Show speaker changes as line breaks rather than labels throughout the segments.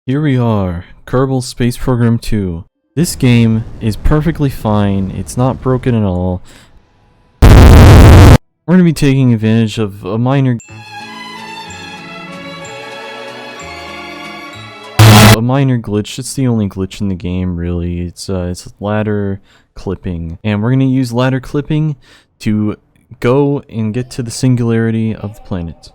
Here we are, Kerbal Space Program 2. This game is perfectly fine, it's not broken at all. We're going to be taking advantage of a minor glitch. It's the only glitch in the game, really. It's ladder clipping. And we're going to use ladder clipping to go and get to the singularity of the planet.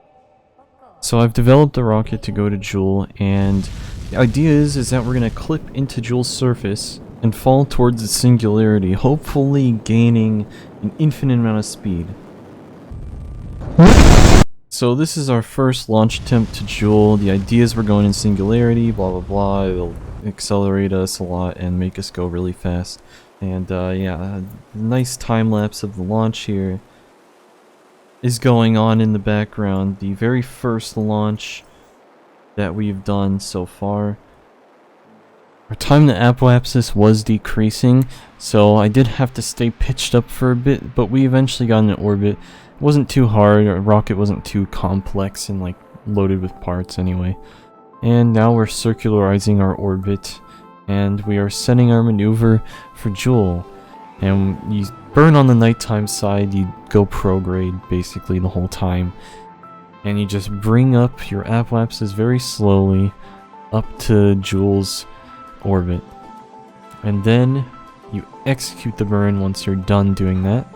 So I've developed a rocket to go to Jool, and the idea is that we're going to clip into Jool's surface and fall towards the singularity, hopefully gaining an infinite amount of speed. So this is our first launch attempt to Jool. The idea is we're going in singularity, blah blah blah. It'll accelerate us a lot and make us go really fast. And yeah, nice time lapse of the launch here is going on in the background. The very first launch that we've done so far. Our time to apoapsis was decreasing, so I did have to stay pitched up for a bit, but we eventually got in orbit. It wasn't too hard, our rocket wasn't too complex and like loaded with parts anyway. And now we're circularizing our orbit, and we are setting our maneuver for Jool. And you burn on the nighttime side, you go prograde basically the whole time. And you just bring up your apoapsis very slowly up to Jool's orbit. And then you execute the burn once you're done doing that.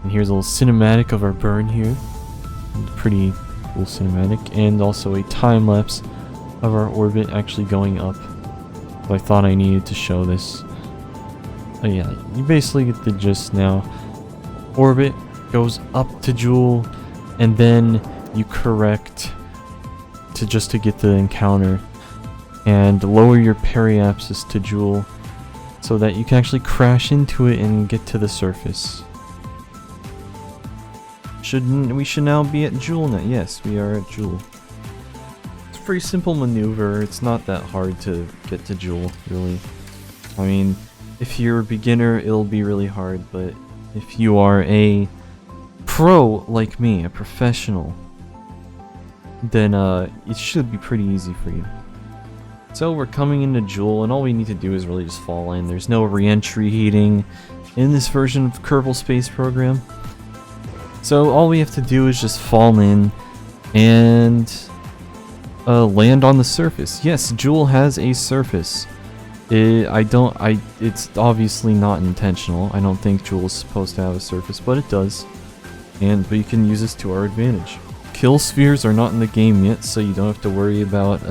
And here's a little cinematic of our burn here. Pretty cool cinematic. And also a time lapse of our orbit actually going up. So I thought I needed to show this. Yeah, you basically get the gist now. Orbit goes up to Jool, and then you correct to just to get the encounter and lower your periapsis to Jool so that you can actually crash into it and get to the surface. We should now be at Jool now. Yes, we are at Jool. It's a pretty simple maneuver. It's not that hard to get to Jool, really. I mean, if you're a beginner, it'll be really hard, but if you are a pro like me, a professional, then it should be pretty easy for you. So we're coming into Jool, and all we need to do is really just fall in. There's no re-entry heating in this version of Kerbal Space Program. So all we have to do is just fall in and land on the surface. Yes, Jool has a surface. It's obviously not intentional. I don't think Jool is supposed to have a surface, but it does. But you can use this to our advantage. Kill spheres are not in the game yet, so you don't have to worry about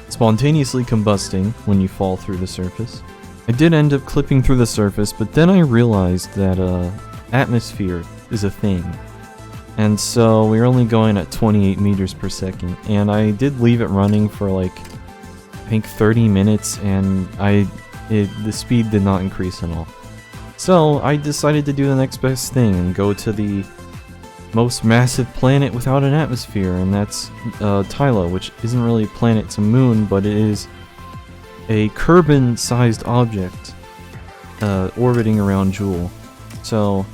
spontaneously combusting when you fall through the surface. I did end up clipping through the surface, but then I realized that atmosphere is a thing. And so we're only going at 28 meters per second, and I did leave it running for like I think 30 minutes, and the speed did not increase at all. So I decided to do the next best thing and go to the most massive planet without an atmosphere, and that's Tylo, which isn't really a planet, it's a moon, but it is a Kerbin-sized object orbiting around Jool. So,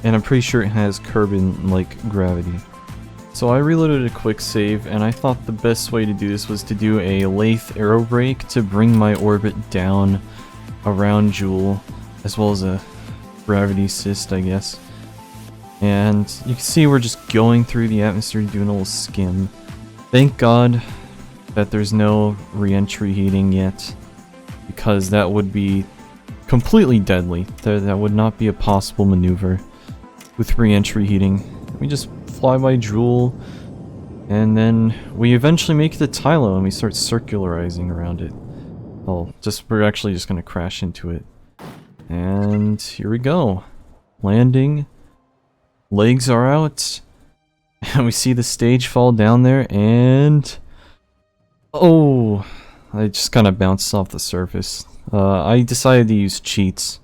and I'm pretty sure it has Kerbin-like gravity. So I reloaded a quick save, and I thought the best way to do this was to do a lathe aero brake to bring my orbit down around Jool, as well as a gravity assist, I guess. And you can see we're just going through the atmosphere, doing a little skim. Thank God that there's no re-entry heating yet, because that would be completely deadly. That would not be a possible maneuver with re-entry heating. We just fly by Jool, and then we eventually make it to Tylo and we start circularizing around it. We're actually just gonna crash into it. And here we go. Landing. Legs are out. And we see the stage fall down there, and oh, I just kind of bounced off the surface. I decided to use cheats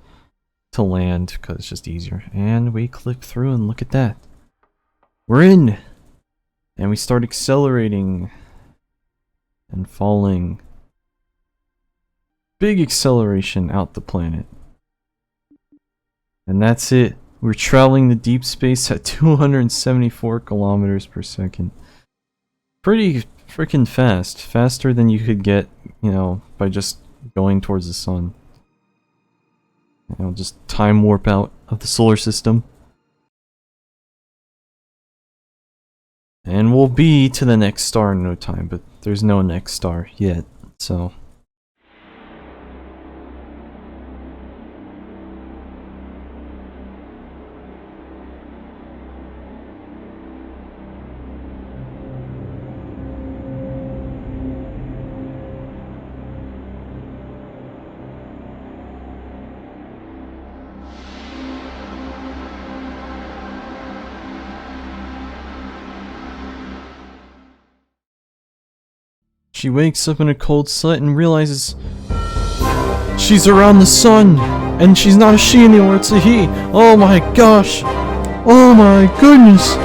to land because it's just easier. And we clip through, and look at that. We're in! And we start accelerating and falling. Big acceleration out the planet. And that's it. We're traveling the deep space at 274 kilometers per second. Pretty freaking fast. Faster than you could get, you know, by just going towards the sun. You know, just time warp out of the solar system. And we'll be to the next star in no time, but there's no next star yet, so... She wakes up in a cold sweat and realizes she's around the sun, and she's not a she anymore, it's a he. Oh my gosh. Oh my goodness.